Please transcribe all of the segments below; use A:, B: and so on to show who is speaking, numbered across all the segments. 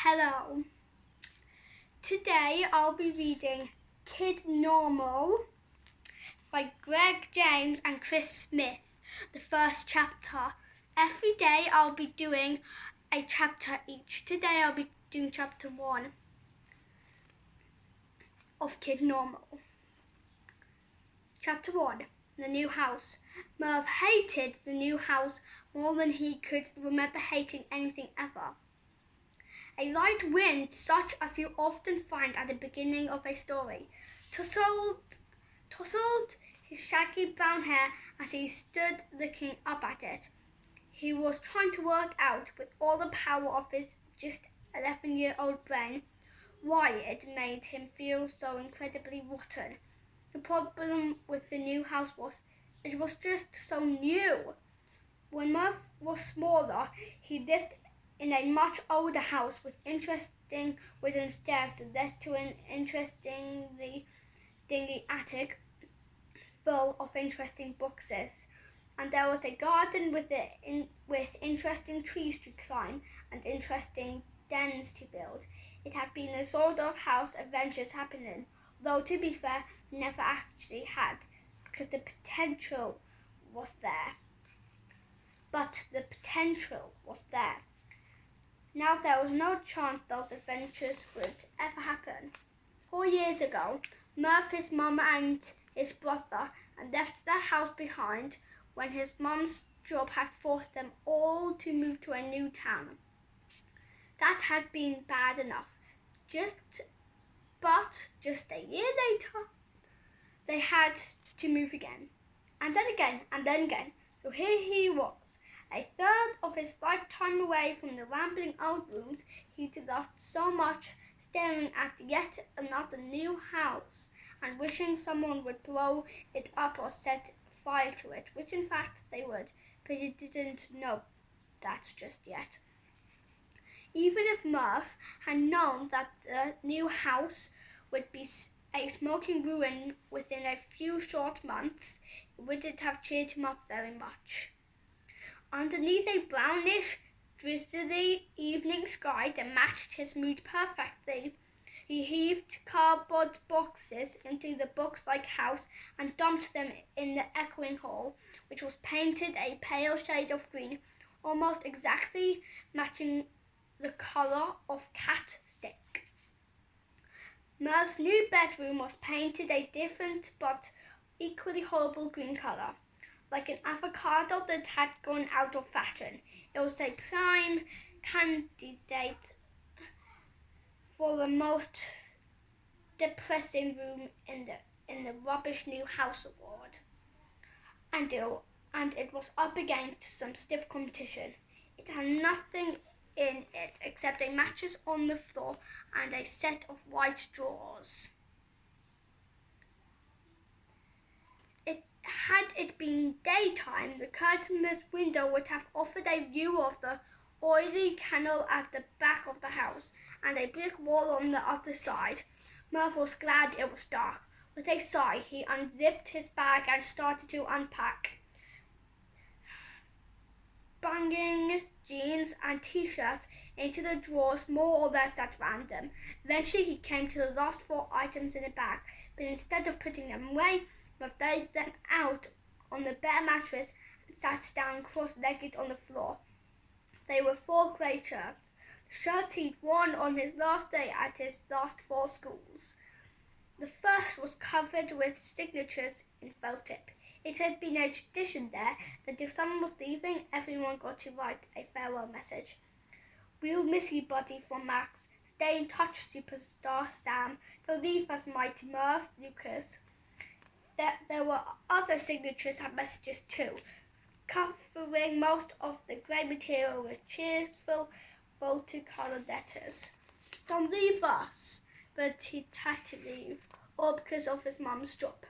A: Hello. Today I'll be reading Kid Normal by Greg James and Chris Smith, the first chapter. Every day I'll be doing a chapter each. Today I'll be doing chapter 1 of Kid Normal. Chapter 1, The New House. Merv hated the new house more than he could remember hating anything ever. A light wind, such as you often find at the beginning of a story, tousled his shaggy brown hair as he stood looking up at it. He was trying to work out, with all the power of his just 11-year-old brain, why it made him feel so incredibly rotten. The problem with the new house was, it was just so new. When Merv was smaller, he lived in a much older house with interesting wooden stairs that led to an interestingly dingy attic full of interesting boxes. And there was a garden with interesting trees to climb and interesting dens to build. It had been the sort of house adventures happened in, though to be fair, never actually had, because the potential was there. But the potential was there. Now there was no chance those adventures would ever happen. 4 years ago, Merv, his mum and his brother had left their house behind when his mum's job had forced them all to move to a new town. That had been bad enough. But just a year later, they had to move again. And then again, and then again. So here he was, a third of his lifetime away from the rambling old rooms he'd loved so much, staring at yet another new house and wishing someone would blow it up or set fire to it, which in fact they would, but he didn't know that just yet. Even if Merv had known that the new house would be a smoking ruin within a few short months, it wouldn't have cheered him up very much. Underneath a brownish, drizzly evening sky that matched his mood perfectly, he heaved cardboard boxes into the box-like house and dumped them in the echoing hall, which was painted a pale shade of green, almost exactly matching the colour of cat sick. Merv's new bedroom was painted a different but equally horrible green colour, like an avocado that had gone out of fashion. It was a prime candidate for the most depressing room in the Rubbish New House Award. And it was up against some stiff competition. It had nothing in it except a mattress on the floor and a set of white drawers. Had it been daytime, the curtainless window would have offered a view of the oily canal at the back of the house and a brick wall on the other side. Merv was glad it was dark. With a sigh, he unzipped his bag and started to unpack. Banging jeans and t-shirts into the drawers more or less at random. Eventually he came to the last 4 items in the bag, but instead of putting them away, Merv laid them out on the bare mattress and sat down cross-legged on the floor. They were 4 grey shirts, the shirts he'd worn on his last day at his last 4 schools. The first was covered with signatures in felt tip. It had been a tradition there that if someone was leaving, everyone got to write a farewell message. "We'll miss you, buddy," from Max. "Stay in touch, superstar Sam. Don't leave us, mighty Merv, Lucas." There were other signatures and messages too, covering most of the grey material with cheerful multicolored letters. "Don't leave us," but he had to leave, all because of his mum's job.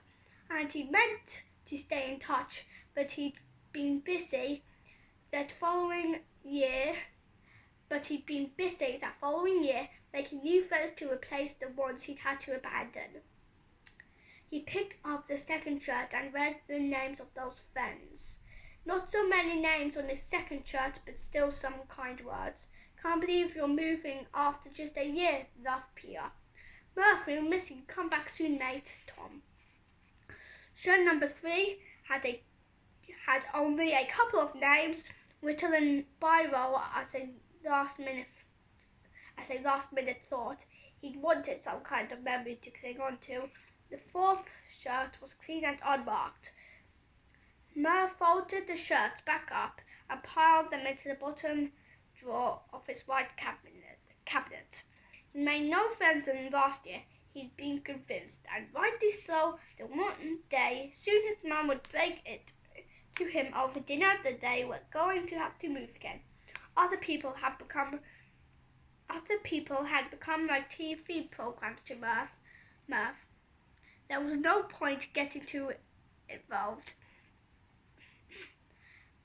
A: And he meant to stay in touch, but he'd been busy that following year making new friends to replace the ones he'd had to abandon. He picked up the second shirt and read the names of those friends. Not so many names on his second shirt, but still some kind words. Can't believe you're moving after just a year, laughed Peter. Murph, we'll miss you. Come back soon, mate, Tom. Show number 3 had only a couple of names written in biro as a last minute thought. He wanted some kind of memory to cling on to. The 4th shirt was clean and unmarked. Murph folded the shirts back up and piled them into the bottom drawer of his white cabinet. He made no friends in last year. He'd been convinced, and rightly so, that one day soon his mum would break it to him over dinner that they were going to have to move again. Other people had become like TV programs to Murph. There was no point getting too involved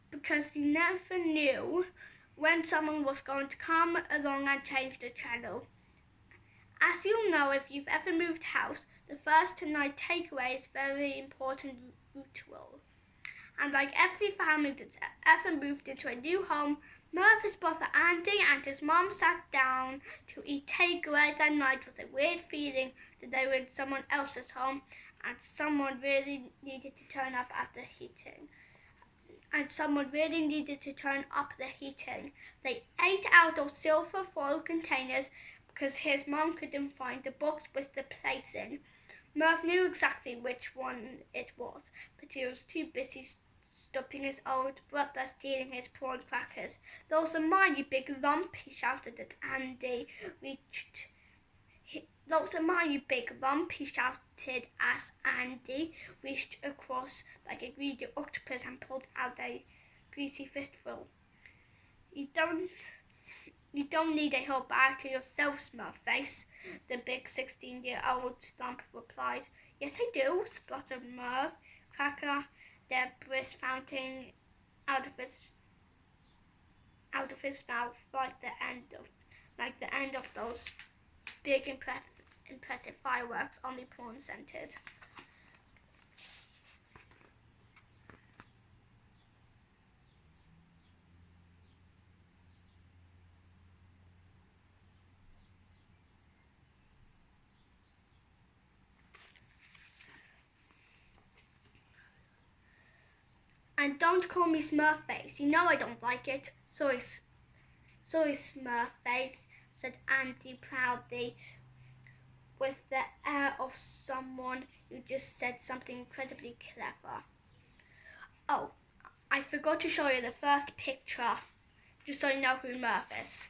A: because he never knew when someone was going to come along and change the channel. As you'll know if you've ever moved house, the first night takeaway is a very important ritual. And like every family that's ever moved into a new home, Murphy's brother Andy and his mom sat down to eat takeaway that night with a weird feeling that they were in someone else's home and someone really needed to turn up the heating. They ate out of silver foil containers because his mom couldn't find the box with the plates in. Murph knew exactly which one it was, but he was too busy stopping his old brother stealing his prawn crackers. "Those are mine, you big lump," he shouted as Andy reached across like a greedy octopus and pulled out a greasy fistful. You don't need a whole bag to yourself, Smurfface," the big 16-year-old lump replied. "Yes, I do," spluttered Murph, cracker debris fountain out of his mouth like the end of those big impressive fireworks, only prawn scented. "And don't call me Smurfface. You know I don't like it." Sorry, Smurfface," said Andy proudly, with the air of someone who just said something incredibly clever. "Oh, I forgot to show you the first picture, just so you know who Murph is."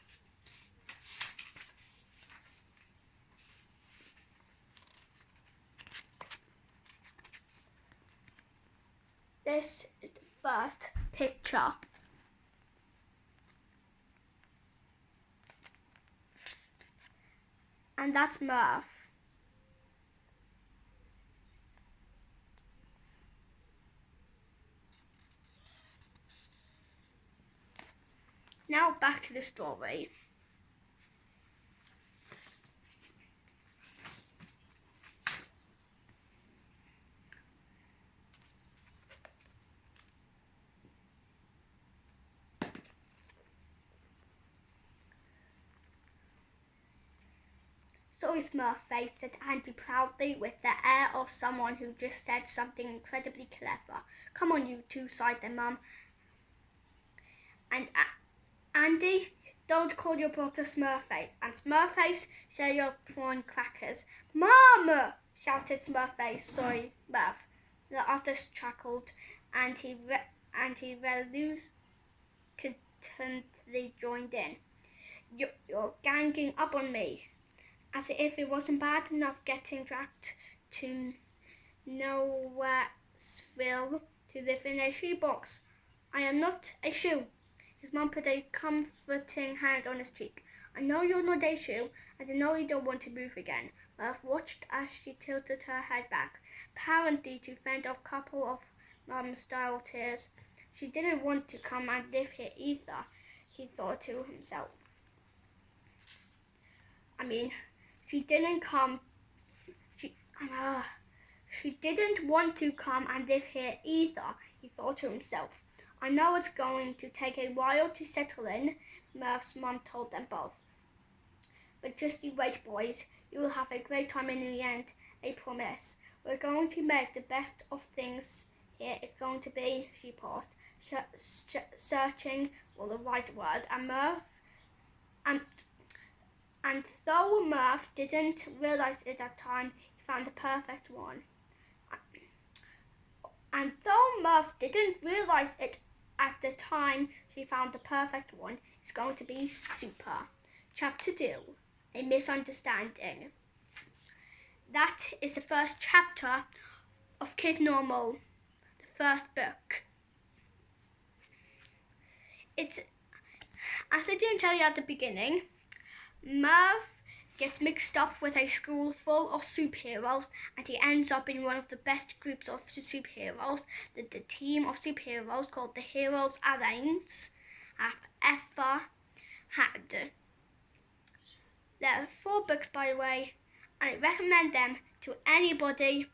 A: This is the first picture. And that's Murph. Now back to the story. "Sorry, Smurfface," said Andy proudly, with the air of someone who just said something incredibly clever. "Come on, you two," sighed their mum. "And Andy, don't call your brother Smurfface. And Smurfface, share your prawn crackers." "Mum!" shouted Smurfface. "Sorry, Murph." The others chuckled, and he reluctantly joined in. You're ganging up on me." As if it wasn't bad enough getting dragged to Nowheresville to live in a shoebox. "I am not a shoe." His mom put a comforting hand on his cheek. "I know you're not a shoe, and I know you don't want to move again." Murph watched as she tilted her head back, apparently to fend off a couple of mum-style tears. "She didn't want to come and live here either," he thought to himself. She didn't want to come and live here either, he thought to himself. "I know it's going to take a while to settle in. Murph's mom told them both. But just you wait, boys. You will have a great time in the end, I promise. We're going to make the best of things here. It's going to be, she paused, searching for the right word. And though Murph didn't realize it at the time, he found the perfect one. And though Murph didn't realize it at the time she found the perfect one, it's going to be super. Chapter 2, A Misunderstanding. That is the first chapter of Kid Normal, the first book. It's, as I didn't tell you at the beginning, Murph gets mixed up with a school full of superheroes, and he ends up in one of the best groups of superheroes, the team of superheroes called the Heroes Alliance have ever had. There are 4 books, by the way, and I recommend them to anybody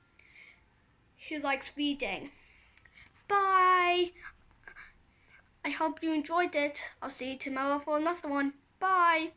A: who likes reading. Bye! I hope you enjoyed it. I'll see you tomorrow for another one. Bye!